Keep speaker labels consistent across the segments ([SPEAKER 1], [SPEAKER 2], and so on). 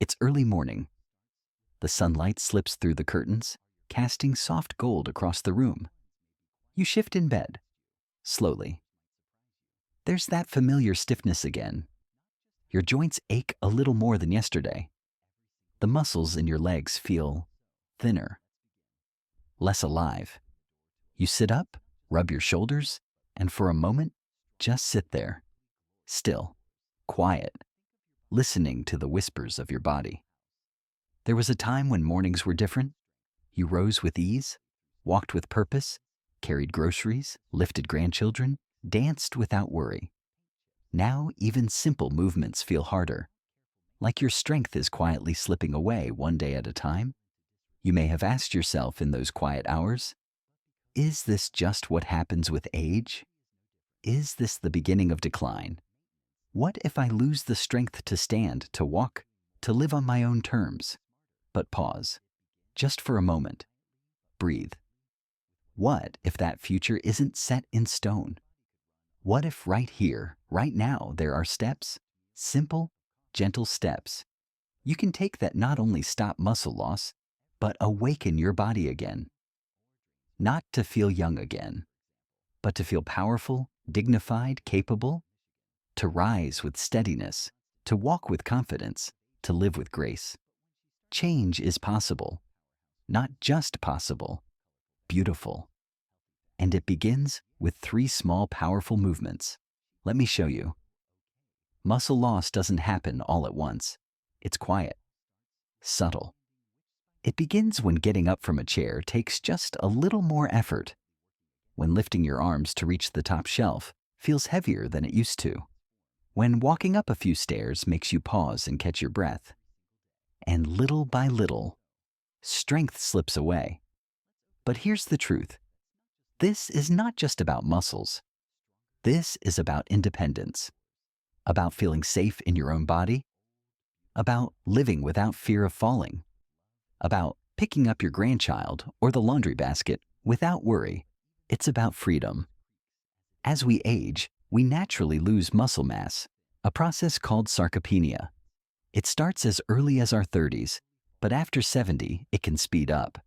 [SPEAKER 1] It's early morning. The sunlight slips through the curtains, casting soft gold across the room. You shift in bed, slowly. There's that familiar stiffness again. Your joints ache a little more than yesterday. The muscles in your legs feel thinner, less alive. You sit up, rub your shoulders, and for a moment, just sit there, still, quiet, listening to the whispers of your body. There was a time when mornings were different. You rose with ease, walked with purpose, carried groceries, lifted grandchildren, danced without worry. Now even simple movements feel harder, like your strength is quietly slipping away one day at a time. You may have asked yourself in those quiet hours, is this just what happens with age? Is this the beginning of decline? What if I lose the strength to stand, to walk, to live on my own terms? But pause, just for a moment. Breathe. What if that future isn't set in stone? What if right here, right now, there are steps, simple, gentle steps you can take that not only stop muscle loss, but awaken your body again? Not to feel young again, but to feel powerful, dignified, capable, to rise with steadiness, to walk with confidence, to live with grace. Change is possible, not just possible, beautiful. And it begins with 3 small, powerful movements. Let me show you. Muscle loss doesn't happen all at once. It's quiet, subtle. It begins when getting up from a chair takes just a little more effort, when lifting your arms to reach the top shelf feels heavier than it used to, when walking up a few stairs makes you pause and catch your breath. And little by little, strength slips away. But here's the truth. This is not just about muscles. This is about independence, about feeling safe in your own body, about living without fear of falling, about picking up your grandchild or the laundry basket without worry. It's about freedom. As we age, we naturally lose muscle mass, a process called sarcopenia. It starts as early as our 30s, but after 70, it can speed up.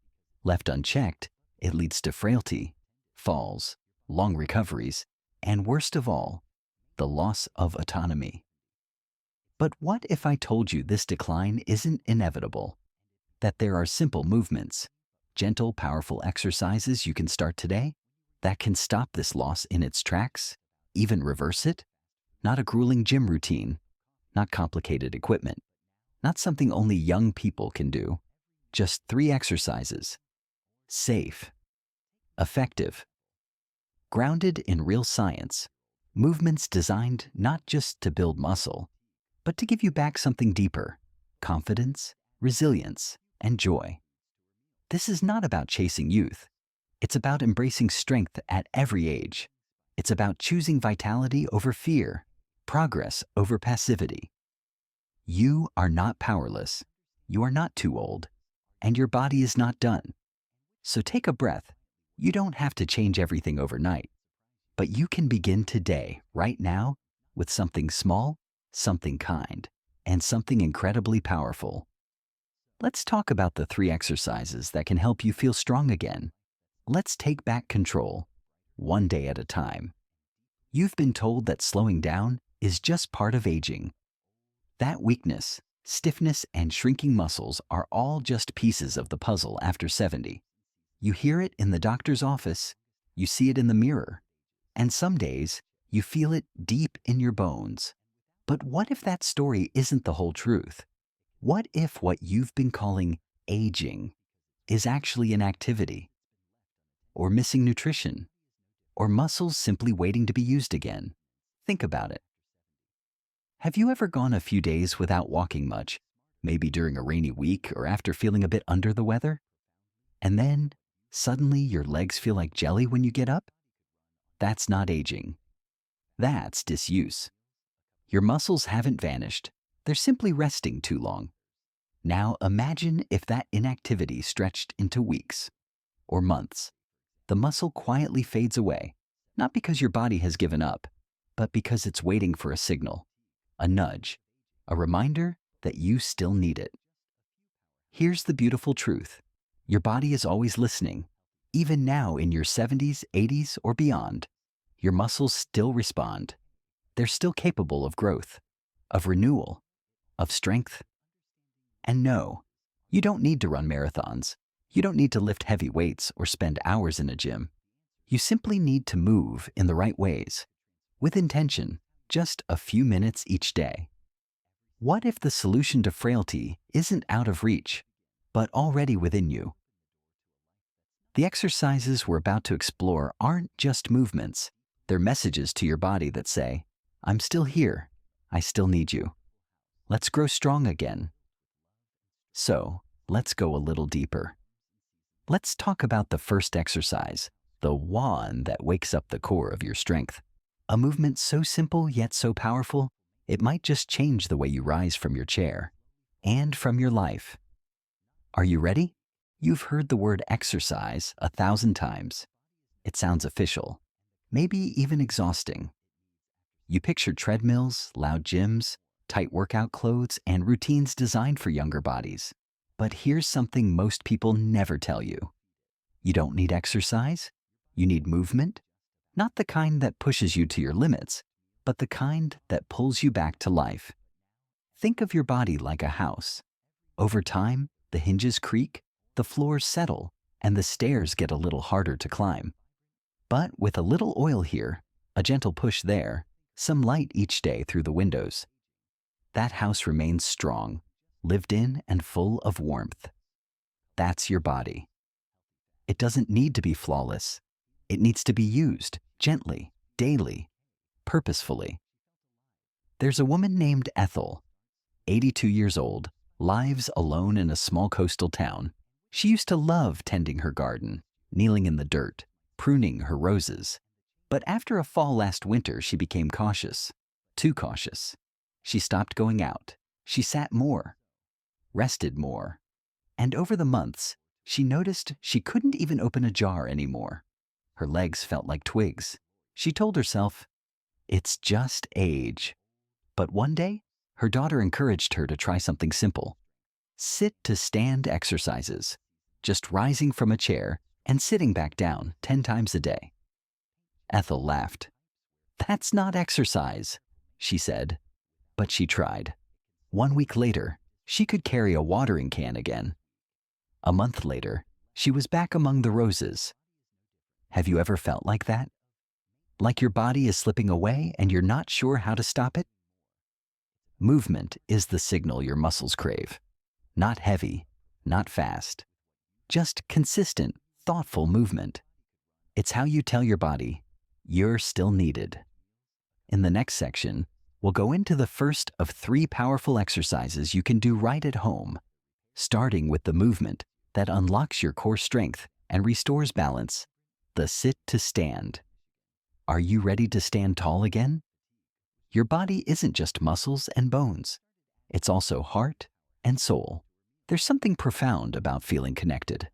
[SPEAKER 1] Left unchecked, it leads to frailty, falls, long recoveries, and worst of all, the loss of autonomy. But what if I told you this decline isn't inevitable? That there are simple movements, gentle, powerful exercises you can start today that can stop this loss in its tracks, even reverse it? Not a grueling gym routine, not complicated equipment, not something only young people can do. Just 3 exercises. Safe, effective, grounded in real science, movements designed not just to build muscle, but to give you back something deeper, confidence, resilience, and joy. This is not about chasing youth. It's about embracing strength at every age. It's about choosing vitality over fear, progress over passivity. You are not powerless. You are not too old. And your body is not done. So take a breath. You don't have to change everything overnight. But you can begin today, right now, with something small, something kind, and something incredibly powerful. Let's talk about the 3 exercises that can help you feel strong again. Let's take back control, one day at a time. You've been told that slowing down is just part of aging. That weakness, stiffness, and shrinking muscles are all just pieces of the puzzle after 70. You hear it in the doctor's office, you see it in the mirror, and some days you feel it deep in your bones. But what if that story isn't the whole truth? What if what you've been calling aging is actually inactivity, or missing nutrition, or muscles simply waiting to be used again? Think about it. Have you ever gone a few days without walking much, maybe during a rainy week or after feeling a bit under the weather? And then, suddenly your legs feel like jelly when you get up? That's not aging. That's disuse. Your muscles haven't vanished. They're simply resting too long. Now imagine if that inactivity stretched into weeks or months. The muscle quietly fades away, not because your body has given up, but because it's waiting for a signal, a nudge, a reminder that you still need it. Here's the beautiful truth. Your body is always listening. Even now in your 70s, 80s, or beyond, your muscles still respond. They're still capable of growth, of renewal, of strength. And no, you don't need to run marathons. You don't need to lift heavy weights or spend hours in a gym. You simply need to move in the right ways, with intention, just a few minutes each day. What if the solution to frailty isn't out of reach, but already within you? The exercises we're about to explore aren't just movements. They're messages to your body that say, I'm still here. I still need you. Let's grow strong again. So, let's go a little deeper. Let's talk about the first exercise, the one that wakes up the core of your strength. A movement so simple yet so powerful, it might just change the way you rise from your chair and from your life. Are you ready? You've heard the word exercise 1,000 times. It sounds official, maybe even exhausting. You picture treadmills, loud gyms, tight workout clothes, and routines designed for younger bodies. But here's something most people never tell you. You don't need exercise. You need movement. Not the kind that pushes you to your limits, but the kind that pulls you back to life. Think of your body like a house. Over time, the hinges creak, the floors settle, and the stairs get a little harder to climb. But with a little oil here, a gentle push there, some light each day through the windows, that house remains strong, lived in and full of warmth. That's your body. It doesn't need to be flawless. It needs to be used gently, daily, purposefully. There's a woman named Ethel, 82 years old, lives alone in a small coastal town. She used to love tending her garden, kneeling in the dirt, pruning her roses. But after a fall last winter, she became cautious, too cautious. She stopped going out. She sat more, rested more. And over the months, she noticed she couldn't even open a jar anymore. Her legs felt like twigs. She told herself, it's just age. But one day, her daughter encouraged her to try something simple. Sit to stand exercises, just rising from a chair and sitting back down 10 times a day. Ethel laughed. That's not exercise, she said. But she tried. 1 week later, she could carry a watering can again. A month later, she was back among the roses. Have you ever felt like that? Like your body is slipping away and you're not sure how to stop it? Movement is the signal your muscles crave. Not heavy, not fast. Just consistent, thoughtful movement. It's how you tell your body, you're still needed. In the next section, we'll go into the first of 3 powerful exercises you can do right at home, starting with the movement that unlocks your core strength and restores balance, the sit to stand. Are you ready to stand tall again? Your body isn't just muscles and bones. It's also heart and soul. There's something profound about feeling connected.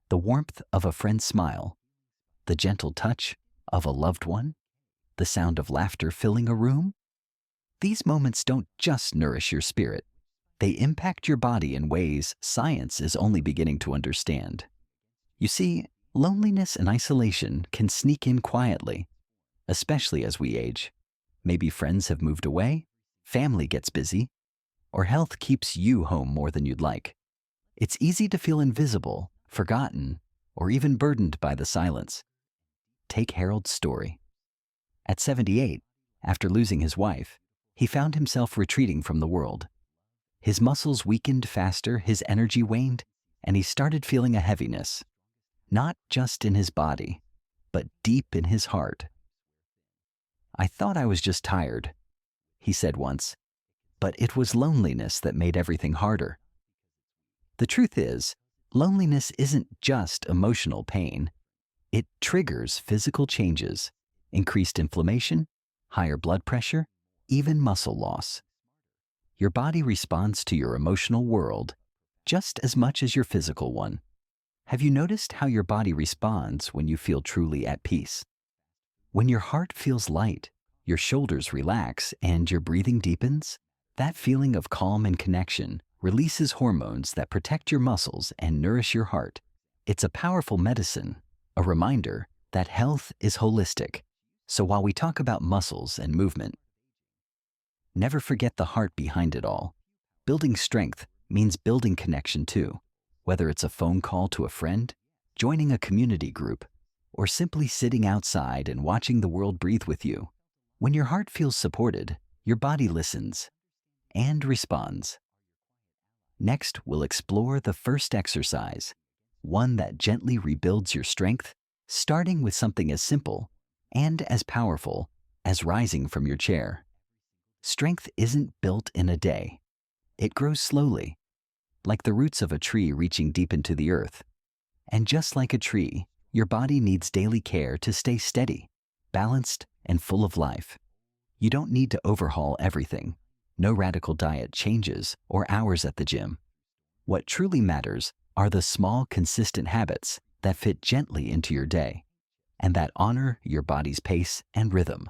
[SPEAKER 1] The warmth of a friend's smile, the gentle touch of a loved one, the sound of laughter filling a room. These moments don't just nourish your spirit. They impact your body in ways science is only beginning to understand. You see, loneliness and isolation can sneak in quietly, especially as we age. Maybe friends have moved away, family gets busy, or health keeps you home more than you'd like. It's easy to feel invisible, forgotten, or even burdened by the silence. Take Harold's story. At 78, after losing his wife, he found himself retreating from the world. His muscles weakened faster, his energy waned, and he started feeling a heaviness, not just in his body, but deep in his heart. I thought I was just tired, he said once, but it was loneliness that made everything harder. The truth is, loneliness isn't just emotional pain. It triggers physical changes, increased inflammation, higher blood pressure, even muscle loss. Your body responds to your emotional world just as much as your physical one. Have you noticed how your body responds when you feel truly at peace? When your heart feels light, your shoulders relax, and your breathing deepens? That feeling of calm and connection releases hormones that protect your muscles and nourish your heart. It's a powerful medicine, a reminder that health is holistic. So while we talk about muscles and movement, never forget the heart behind it all. Building strength means building connection too, whether it's a phone call to a friend, joining a community group, or simply sitting outside and watching the world breathe with you. When your heart feels supported, your body listens and responds. Next, we'll explore the first exercise, one that gently rebuilds your strength, starting with something as simple and as powerful as rising from your chair. Strength isn't built in a day. It grows slowly, like the roots of a tree reaching deep into the earth. And just like a tree, your body needs daily care to stay steady, balanced, and full of life. You don't need to overhaul everything. No radical diet changes or hours at the gym. What truly matters are the small, consistent habits that fit gently into your day and that honor your body's pace and rhythm.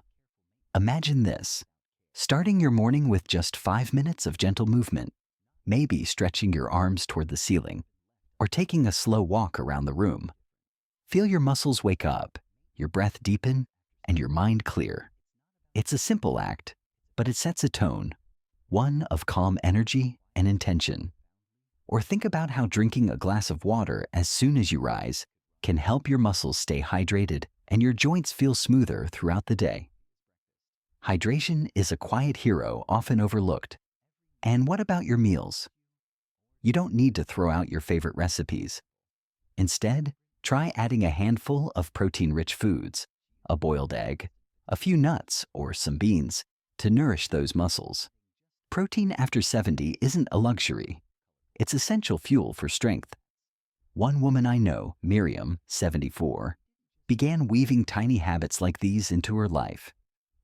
[SPEAKER 1] Imagine this: starting your morning with just 5 minutes of gentle movement, maybe stretching your arms toward the ceiling or taking a slow walk around the room. Feel your muscles wake up, your breath deepen, and your mind clear. It's a simple act, but it sets a tone, one of calm energy and intention. Or think about how drinking a glass of water as soon as you rise can help your muscles stay hydrated and your joints feel smoother throughout the day. Hydration is a quiet hero often overlooked. And what about your meals? You don't need to throw out your favorite recipes. Instead, try adding a handful of protein-rich foods, a boiled egg, a few nuts, or some beans to nourish those muscles. Protein after 70 isn't a luxury. It's essential fuel for strength. One woman I know, Miriam, 74, began weaving tiny habits like these into her life.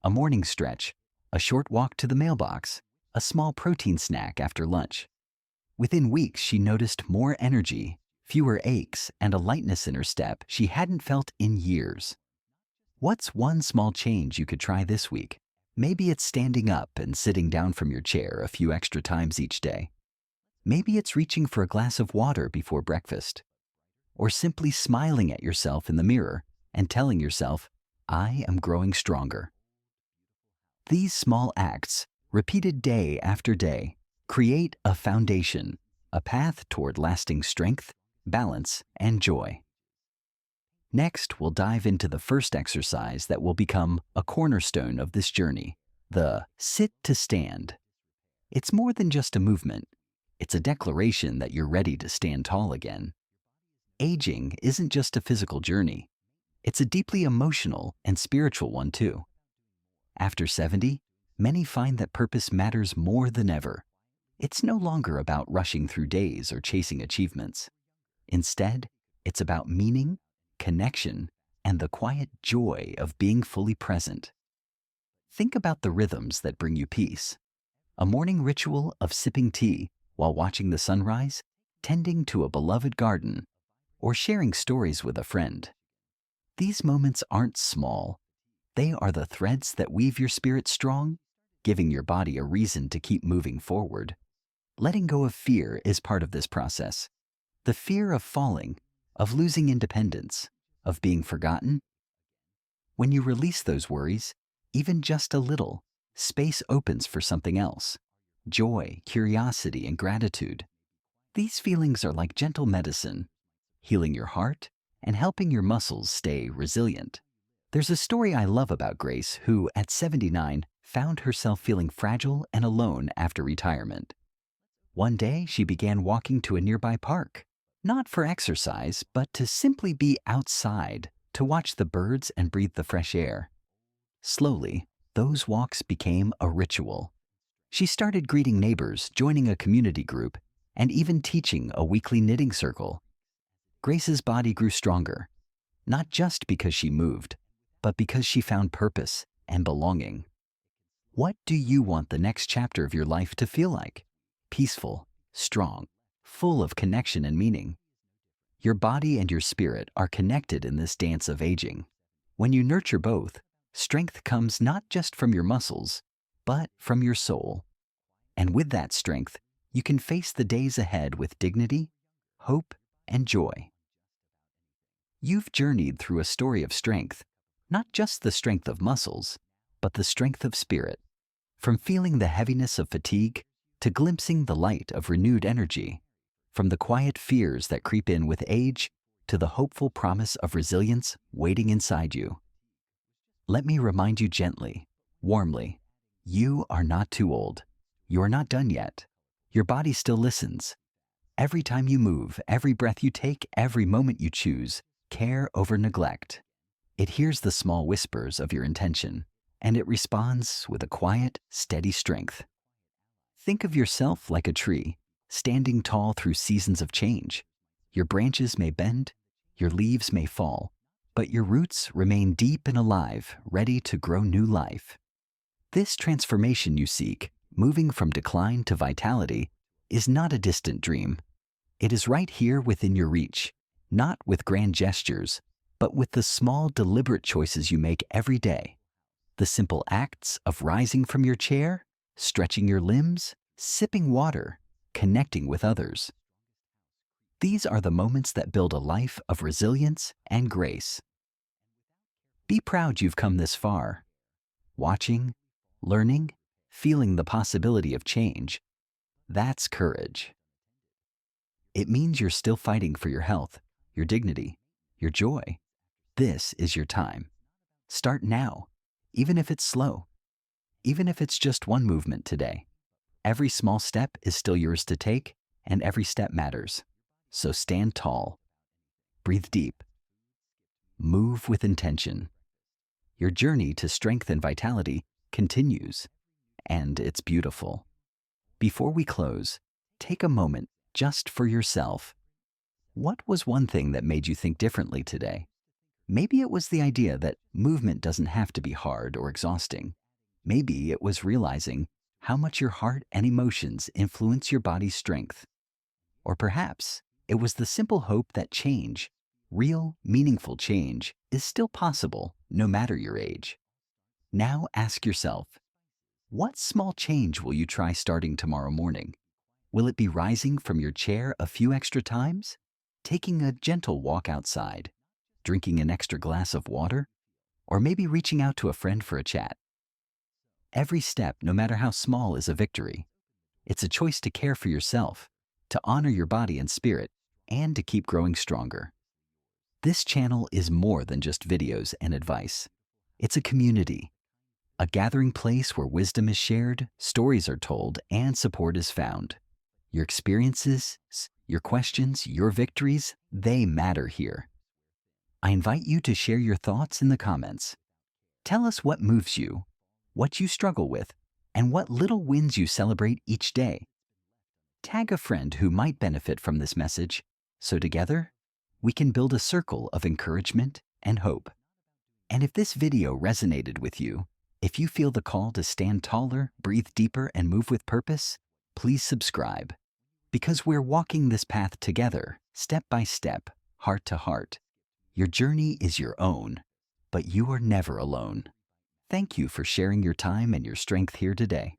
[SPEAKER 1] A morning stretch, a short walk to the mailbox, a small protein snack after lunch. Within weeks, she noticed more energy, fewer aches, and a lightness in her step she hadn't felt in years. What's one small change you could try this week? Maybe it's standing up and sitting down from your chair a few extra times each day. Maybe it's reaching for a glass of water before breakfast. Or simply smiling at yourself in the mirror and telling yourself, I am growing stronger. These small acts, repeated day after day, create a foundation, a path toward lasting strength, balance, and joy. Next, we'll dive into the first exercise that will become a cornerstone of this journey, the sit to stand. It's more than just a movement. It's a declaration that you're ready to stand tall again. Aging isn't just a physical journey. It's a deeply emotional and spiritual one too. After 70, many find that purpose matters more than ever. It's no longer about rushing through days or chasing achievements. Instead, it's about meaning, connection, and the quiet joy of being fully present. Think about the rhythms that bring you peace. A morning ritual of sipping tea while watching the sunrise, tending to a beloved garden, or sharing stories with a friend. These moments aren't small. They are the threads that weave your spirit strong, giving your body a reason to keep moving forward. Letting go of fear is part of this process. The fear of falling, of losing independence, of being forgotten. When you release those worries, even just a little, space opens for something else. Joy, curiosity, and gratitude. These feelings are like gentle medicine, healing your heart and helping your muscles stay resilient. There's a story I love about Grace, who, at 79, found herself feeling fragile and alone after retirement. One day, she began walking to a nearby park, not for exercise, but to simply be outside, to watch the birds and breathe the fresh air. Slowly, those walks became a ritual. She started greeting neighbors, joining a community group, and even teaching a weekly knitting circle. Grace's body grew stronger, not just because she moved, but because she found purpose and belonging. What do you want the next chapter of your life to feel like? Peaceful, strong, full of connection and meaning. Your body and your spirit are connected in this dance of aging. When you nurture both, strength comes not just from your muscles, but from your soul. And with that strength, you can face the days ahead with dignity, hope, and joy. You've journeyed through a story of strength, not just the strength of muscles, but the strength of spirit. From feeling the heaviness of fatigue to glimpsing the light of renewed energy, from the quiet fears that creep in with age to the hopeful promise of resilience waiting inside you. Let me remind you gently, warmly, you are not too old. You are not done yet. Your body still listens. Every time you move, every breath you take, every moment you choose, care over neglect. It hears the small whispers of your intention, and it responds with a quiet, steady strength. Think of yourself like a tree, standing tall through seasons of change. Your branches may bend, your leaves may fall, but your roots remain deep and alive, ready to grow new life. This transformation you seek, moving from decline to vitality, is not a distant dream. It is right here within your reach, not with grand gestures, but with the small, deliberate choices you make every day. The simple acts of rising from your chair, stretching your limbs, sipping water, connecting with others. These are the moments that build a life of resilience and grace. Be proud you've come this far. Watching, learning, feeling the possibility of change. That's courage. It means you're still fighting for your health, your dignity, your joy. This is your time. Start now, even if it's slow, even if it's just one movement today. Every small step is still yours to take, and every step matters. So stand tall. Breathe deep. Move with intention. Your journey to strength and vitality continues, and it's beautiful. Before we close, take a moment just for yourself. What was one thing that made you think differently today? Maybe it was the idea that movement doesn't have to be hard or exhausting. Maybe it was realizing how much your heart and emotions influence your body's strength. Or perhaps it was the simple hope that change, real, meaningful change, is still possible no matter your age. Now ask yourself, what small change will you try starting tomorrow morning? Will it be rising from your chair a few extra times? Taking a gentle walk outside? Drinking an extra glass of water? Or maybe reaching out to a friend for a chat? Every step, no matter how small, is a victory. It's a choice to care for yourself, to honor your body and spirit, and to keep growing stronger. This channel is more than just videos and advice. It's a community, a gathering place where wisdom is shared, stories are told, and support is found. Your experiences, your questions, your victories, they matter here. I invite you to share your thoughts in the comments. Tell us what moves you, what you struggle with, and what little wins you celebrate each day. Tag a friend who might benefit from this message, so together, we can build a circle of encouragement and hope. And if this video resonated with you, if you feel the call to stand taller, breathe deeper, and move with purpose, please subscribe. Because we're walking this path together, step by step, heart to heart. Your journey is your own, but you are never alone. Thank you for sharing your time and your strength here today.